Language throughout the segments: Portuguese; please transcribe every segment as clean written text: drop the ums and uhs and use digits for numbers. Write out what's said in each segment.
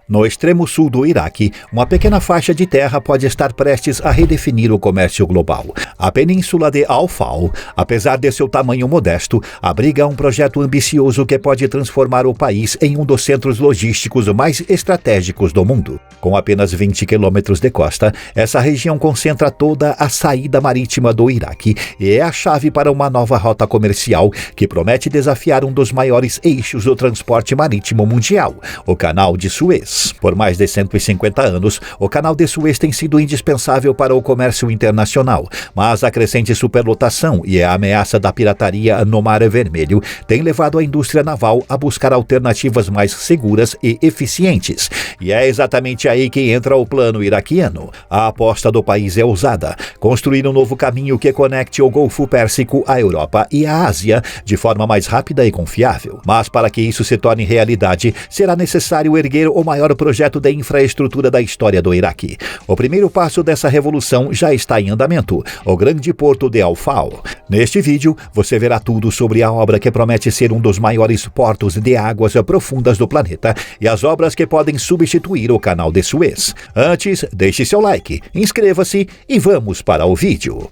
No extremo sul do Iraque, uma pequena faixa de terra pode estar prestes a redefinir o comércio global. A península de Al-Faw, apesar de seu tamanho modesto, abriga um projeto ambicioso que pode transformar o país em um dos centros logísticos mais estratégicos do mundo. Com apenas 20 quilômetros de costa, essa região concentra toda a saída marítima do Iraque e é a chave para uma nova rota comercial que promete desafiar um dos maiores eixos do transporte marítimo mundial, o Canal de Suez. Por mais de 150 anos, o Canal de Suez tem sido indispensável para o comércio internacional, mas a crescente superlotação e a ameaça da pirataria no Mar Vermelho têm levado a indústria naval a buscar alternativas mais seguras e eficientes. E é exatamente aí que entra o plano iraquiano. A aposta do país é ousada: construir um novo caminho que conecte o Golfo Pérsico à Europa e à Ásia de forma mais rápida e confiável. Mas para que isso se torne realidade, será necessário erguer o maior projeto de infraestrutura da história do Iraque. O primeiro passo dessa revolução já está em andamento: o grande porto de Al-Faw. Neste vídeo, você verá tudo sobre a obra que promete ser um dos maiores portos de águas profundas do planeta e as obras que podem substituir o Canal de Suez. Antes, deixe seu like, inscreva-se e vamos para o vídeo.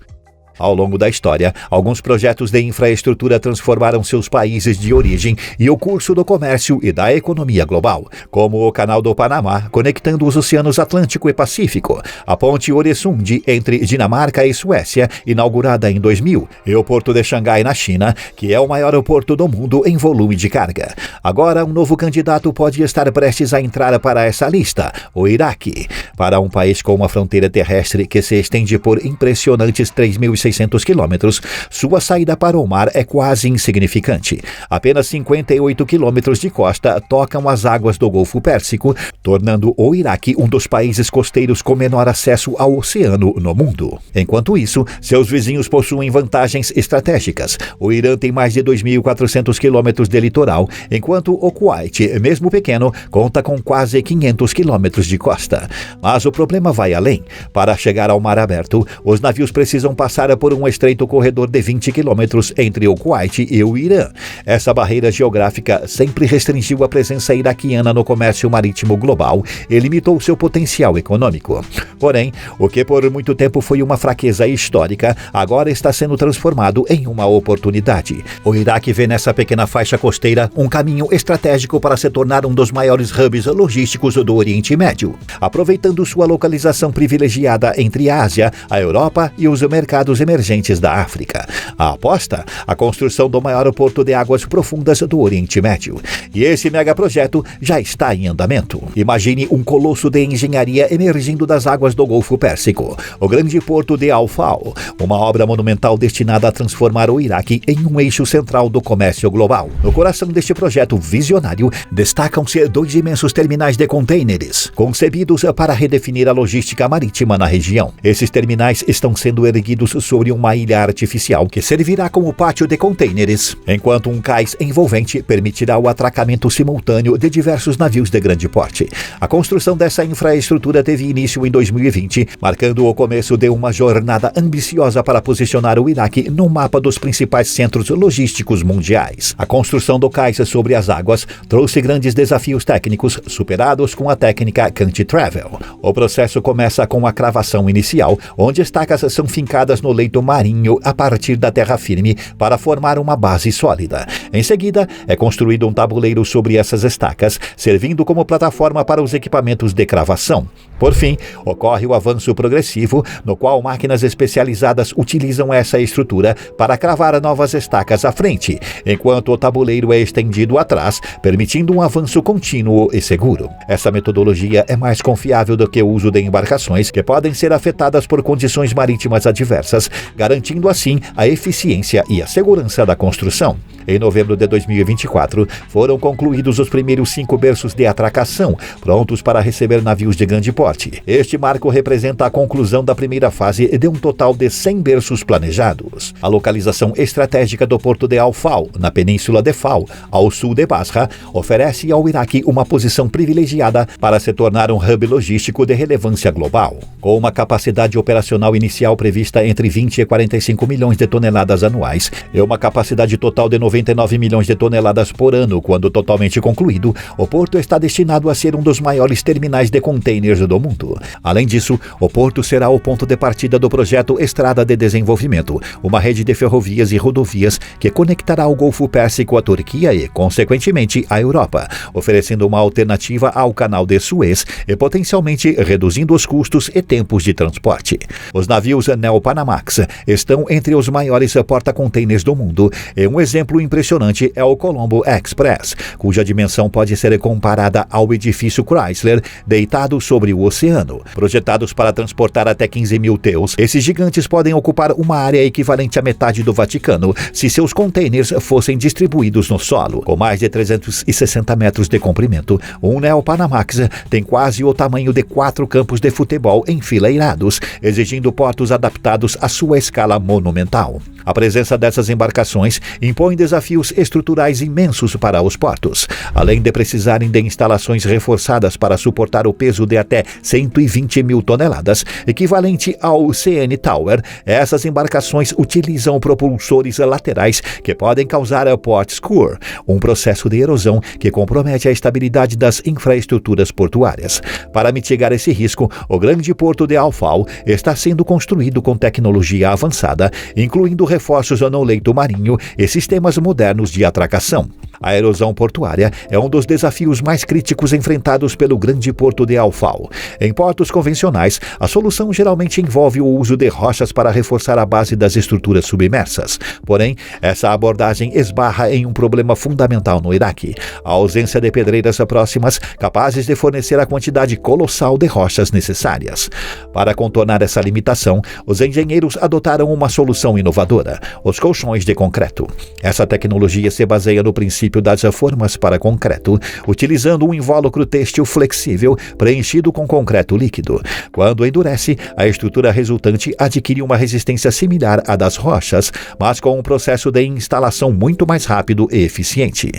Ao longo da história, alguns projetos de infraestrutura transformaram seus países de origem e o curso do comércio e da economia global, como o Canal do Panamá, conectando os oceanos Atlântico e Pacífico, a ponte Øresund entre Dinamarca e Suécia, inaugurada em 2000, e o porto de Xangai, na China, que é o maior porto do mundo em volume de carga. Agora, um novo candidato pode estar prestes a entrar para essa lista: o Iraque. Para um país com uma fronteira terrestre que se estende por impressionantes 3.600 quilômetros, sua saída para o mar é quase insignificante. Apenas 58 quilômetros de costa tocam as águas do Golfo Pérsico, tornando o Iraque um dos países costeiros com menor acesso ao oceano no mundo. Enquanto isso, seus vizinhos possuem vantagens estratégicas. O Irã tem mais de 2.400 quilômetros de litoral, enquanto o Kuwait, mesmo pequeno, conta com quase 500 quilômetros de costa. Mas o problema vai além. Para chegar ao mar aberto, os navios precisam passar por um estreito corredor de 20 quilômetros entre o Kuwait e o Irã. Essa barreira geográfica sempre restringiu a presença iraquiana no comércio marítimo global e limitou seu potencial econômico. Porém, o que por muito tempo foi uma fraqueza histórica, agora está sendo transformado em uma oportunidade. O Iraque vê nessa pequena faixa costeira um caminho estratégico para se tornar um dos maiores hubs logísticos do Oriente Médio, aproveitando sua localização privilegiada entre a Ásia, a Europa e os mercados emergentes da África. A aposta? A construção do maior porto de águas profundas do Oriente Médio. E esse megaprojeto já está em andamento. Imagine um colosso de engenharia emergindo das águas do Golfo Pérsico, o grande porto de Al-Faw, uma obra monumental destinada a transformar o Iraque em um eixo central do comércio global. No coração deste projeto visionário, destacam-se dois imensos terminais de contêineres, concebidos para redefinir a logística marítima na região. Esses terminais estão sendo erguidos sobre uma ilha artificial que servirá como pátio de contêineres, enquanto um cais envolvente permitirá o atracamento simultâneo de diversos navios de grande porte. A construção dessa infraestrutura teve início em 2020, marcando o começo de uma jornada ambiciosa para posicionar o Iraque no mapa dos principais centros logísticos mundiais. A construção do cais sobre as águas trouxe grandes desafios técnicos, superados com a técnica Canti-Travel. O processo começa com a cravação inicial, onde estacas são fincadas no leito marinho a partir da terra firme para formar uma base sólida. Em seguida, é construído um tabuleiro sobre essas estacas, servindo como plataforma para os equipamentos de cravação. Por fim, ocorre o avanço progressivo, no qual máquinas especializadas utilizam essa estrutura para cravar novas estacas à frente, enquanto o tabuleiro é estendido atrás, permitindo um avanço contínuo e seguro. Essa metodologia é mais confiável do que o uso de embarcações que podem ser afetadas por condições marítimas adversas, garantindo assim a eficiência e a segurança da construção. Em novembro de 2024, foram concluídos os primeiros 5 berços de atracação, prontos para receber navios de grande porte. Este marco representa a conclusão da primeira fase de um total de 100 berços planejados. A localização estratégica do porto de Al-Faw, na península de Faw, ao sul de Basra, oferece ao Iraque uma posição privilegiada para se tornar um hub logístico de relevância global. Com uma capacidade operacional inicial prevista entre 20 a 45 milhões de toneladas anuais e uma capacidade total de 99 milhões de toneladas por ano. Quando totalmente concluído, o porto está destinado a ser um dos maiores terminais de containers do mundo. Além disso, o porto será o ponto de partida do projeto Estrada de Desenvolvimento, uma rede de ferrovias e rodovias que conectará o Golfo Pérsico à Turquia e, consequentemente, à Europa, oferecendo uma alternativa ao Canal de Suez e potencialmente reduzindo os custos e tempos de transporte. Os navios Neo-Panamax estão entre os maiores porta-containers do mundo e um exemplo impressionante é o Colombo Express, cuja dimensão pode ser comparada ao edifício Chrysler deitado sobre o oceano. Projetados para transportar até 15 mil TEUs, esses gigantes podem ocupar uma área equivalente à metade do Vaticano se seus containers fossem distribuídos no solo. Com mais de 360 metros de comprimento, um Neo-Panamax tem quase o tamanho de 4 campos de futebol enfileirados, exigindo portos adaptados à sua escala monumental. A presença dessas embarcações impõe desafios estruturais imensos para os portos. Além de precisarem de instalações reforçadas para suportar o peso de até 120 mil toneladas, equivalente ao CN Tower, essas embarcações utilizam propulsores laterais que podem causar port score, um processo de erosão que compromete a estabilidade das infraestruturas portuárias. Para mitigar esse risco, o grande porto de Al-Faw está sendo construído com tecnologia avançada, incluindo reforços no leito marinho e sistemas modernos de atracação. A erosão portuária é um dos desafios mais críticos enfrentados pelo grande porto de Al-Faw. Em portos convencionais, a solução geralmente envolve o uso de rochas para reforçar a base das estruturas submersas. Porém, essa abordagem esbarra em um problema fundamental no Iraque: a ausência de pedreiras próximas capazes de fornecer a quantidade colossal de rochas necessárias. Para contornar essa limitação, os engenheiros adotaram uma solução inovadora: os colchões de concreto. Essa tecnologia se baseia no princípio das formas para concreto, utilizando um invólucro têxtil flexível preenchido com concreto líquido. Quando endurece, a estrutura resultante adquire uma resistência similar à das rochas, mas com um processo de instalação muito mais rápido e eficiente.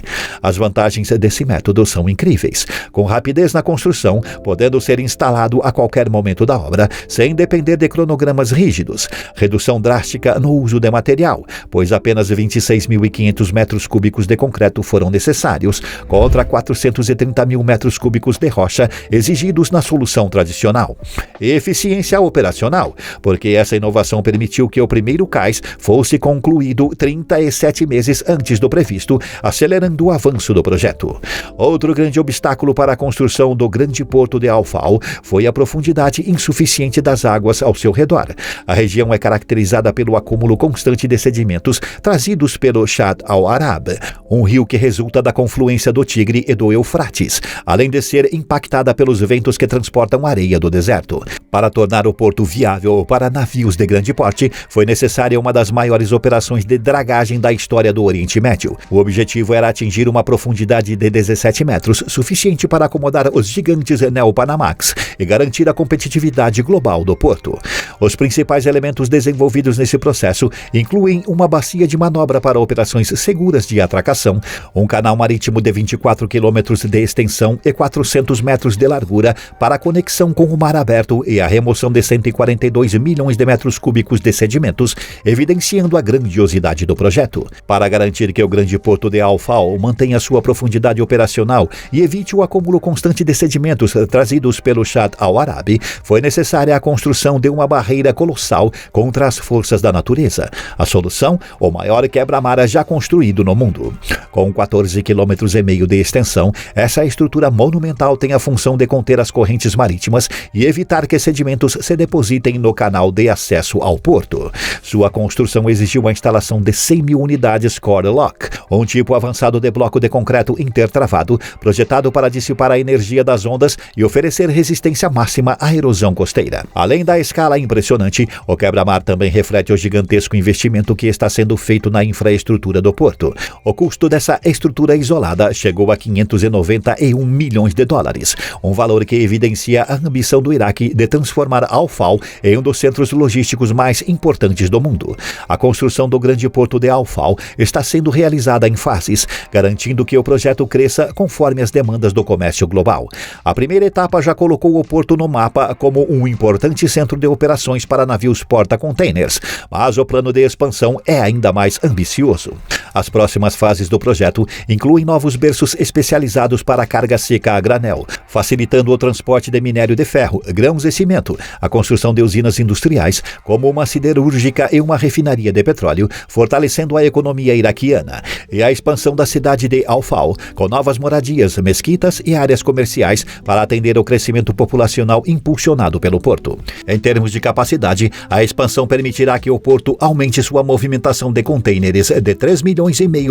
As vantagens desse método são incríveis, com rapidez na construção, podendo ser instalado a qualquer momento da obra, sem depender de cronogramas rígidos. Redução drástica no uso de material, pois apenas 26.500 metros cúbicos de concreto foram necessários, contra 430 mil metros cúbicos de rocha exigidos na solução tradicional. E eficiência operacional, porque essa inovação permitiu que o primeiro cais fosse concluído 37 meses antes do previsto, acelerando o avanço do projeto. Outro grande obstáculo para a construção do grande porto de Al-Faw foi a profundidade insuficiente das águas ao seu redor. A região é caracterizada pelo acúmulo constante de sedimentos trazidos pelo Shatt al-Arab, um rio que resulta da confluência do Tigre e do Eufrates, além de ser impactada pelos ventos que transportam areia do deserto. Para tornar o porto viável para navios de grande porte, foi necessária uma das maiores operações de dragagem da história do Oriente Médio. O objetivo era atingir uma profundidade de 17 metros, suficiente para acomodar os gigantes Neo-Panamax e garantir a competitividade global do porto. Os principais elementos desenvolvidos nesse processo incluem uma bacia de manobra para operações seguras de atracação, um canal marítimo de 24 quilômetros de extensão e 400 metros de largura para conexão com o mar aberto e a remoção de 142 milhões de metros cúbicos de sedimentos, evidenciando a grandiosidade do projeto. Para garantir que o grande porto de Al-Faw mantenha sua profundidade operacional e evite o acúmulo constante de sedimentos trazidos pelo Shatt al-Arab, foi necessária a construção de uma barreira colossal contra as forças da natureza. A solução, o maior quebra-mar já construído no mundo. Com 14,5 km de extensão, essa estrutura monumental tem a função de conter as correntes marítimas e evitar que sedimentos se depositem no canal de acesso ao porto. Sua construção exigiu a instalação de 100 mil unidades Core Lock, um tipo avançado de bloco de concreto intertravado, projetado para dissipar a energia das ondas e oferecer resistência máxima à erosão costeira. Além da escala impressionante, o quebra-mar também reflete o gigantesco investimento que está sendo feito na infraestrutura do porto. O custo dessa essa estrutura isolada chegou a 591 milhões de dólares, um valor que evidencia a ambição do Iraque de transformar Al-Faw em um dos centros logísticos mais importantes do mundo. A construção do grande porto de Al-Faw está sendo realizada em fases, garantindo que o projeto cresça conforme as demandas do comércio global. A primeira etapa já colocou o porto no mapa como um importante centro de operações para navios porta-containers, mas o plano de expansão é ainda mais ambicioso. As próximas fases do projeto incluem novos berços especializados para carga seca a granel, facilitando o transporte de minério de ferro, grãos e cimento, a construção de usinas industriais, como uma siderúrgica e uma refinaria de petróleo, fortalecendo a economia iraquiana, e a expansão da cidade de Al-Faw, com novas moradias, mesquitas e áreas comerciais para atender o crescimento populacional impulsionado pelo porto. Em termos de capacidade, a expansão permitirá que o porto aumente sua movimentação de contêineres de 3,5 milhões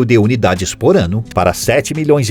de unidades por ano para 7,5 milhões.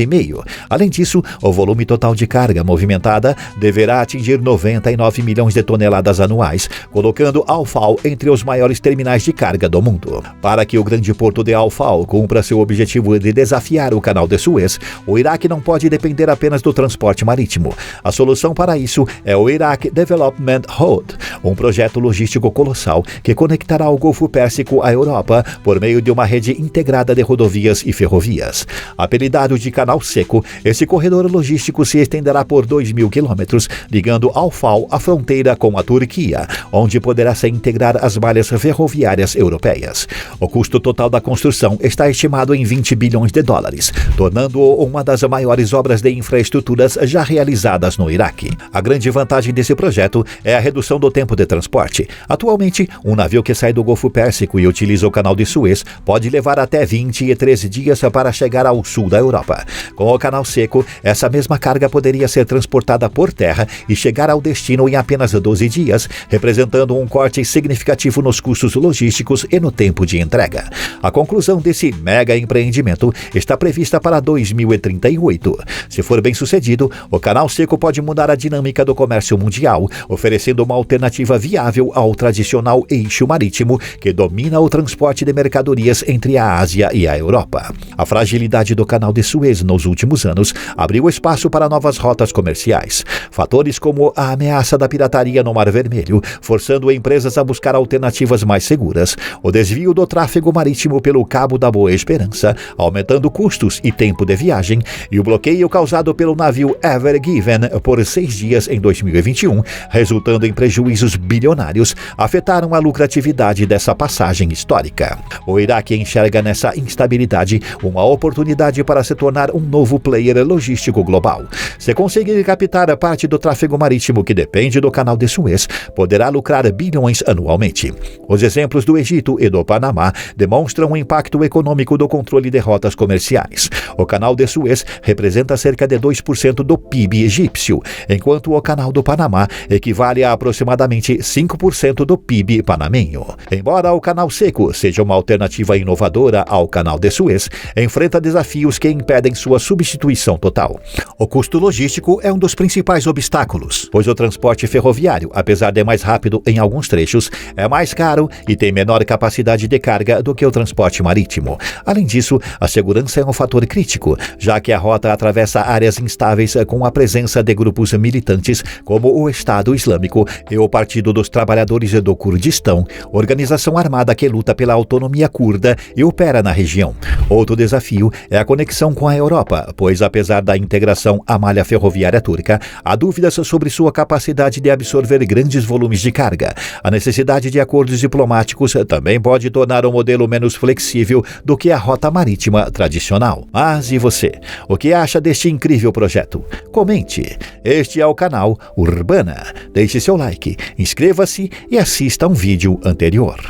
Além disso, o volume total de carga movimentada deverá atingir 99 milhões de toneladas anuais, colocando Al-Faw entre os maiores terminais de carga do mundo. Para que o grande porto de Al-Faw cumpra seu objetivo de desafiar o Canal de Suez, o Iraque não pode depender apenas do transporte marítimo. A solução para isso é o Iraq Development Road, um projeto logístico colossal que conectará o Golfo Pérsico à Europa por meio de uma rede integrada de rodovias e ferrovias. Apelidado de Canal Seco, esse corredor logístico se estenderá por 2.000 quilômetros, ligando Al-Faw à fronteira com a Turquia, onde poderá se integrar as malhas ferroviárias europeias. O custo total da construção está estimado em 20 bilhões de dólares, tornando-o uma das maiores obras de infraestruturas já realizadas no Iraque. A grande vantagem desse projeto é a redução do tempo de transporte. Atualmente, um navio que sai do Golfo Pérsico e utiliza o Canal de Suez pode levar até 23 dias para chegar ao sul da Europa. Com o Canal Seco, essa mesma carga poderia ser transportada por terra e chegar ao destino em apenas 12 dias, representando um corte significativo nos custos logísticos e no tempo de entrega. A conclusão desse mega empreendimento está prevista para 2038. Se for bem sucedido, o Canal Seco pode mudar a dinâmica do comércio mundial, oferecendo uma alternativa viável ao tradicional eixo marítimo que domina o transporte de mercadorias entre a Ásia e a Europa. A fragilidade do Canal de Suez nos últimos anos abriu espaço para novas rotas comerciais. Fatores como a ameaça da pirataria no Mar Vermelho, forçando empresas a buscar alternativas mais seguras, o desvio do tráfego marítimo pelo Cabo da Boa Esperança, aumentando custos e tempo de viagem, e o bloqueio causado pelo navio Ever Given por 6 dias em 2021, resultando em prejuízos bilionários, afetaram a lucratividade dessa passagem histórica. O Iraque enxerga nessa instabilidade uma oportunidade para se tornar um novo player logístico global. Se conseguir captar parte do tráfego marítimo que depende do Canal de Suez, poderá lucrar bilhões anualmente. Os exemplos do Egito e do Panamá demonstram o impacto econômico do controle de rotas comerciais. O Canal de Suez representa cerca de 2% do PIB egípcio, enquanto o Canal do Panamá equivale a aproximadamente 5% do PIB panamenho. Embora o Canal Seco seja uma alternativa inovadora ao Canal de Suez, enfrenta desafios que impedem sua substituição total. O custo logístico é um dos principais obstáculos, pois o transporte ferroviário, apesar de mais rápido em alguns trechos, é mais caro e tem menor capacidade de carga do que o transporte marítimo. Além disso, a segurança é um fator crítico, já que a rota atravessa áreas instáveis com a presença de grupos militantes como o Estado Islâmico e o Partido dos Trabalhadores do Kurdistão, organização armada que luta pela autonomia curda e opera na região. Outro desafio é a conexão com a Europa, pois apesar da integração à malha ferroviária turca, há dúvidas sobre sua capacidade de absorver grandes volumes de carga. A necessidade de acordos diplomáticos também pode tornar o modelo menos flexível do que a rota marítima tradicional. Mas e você? O que acha deste incrível projeto? Comente. Este é o canal Urbana. Deixe seu like, inscreva-se e assista a um vídeo anterior.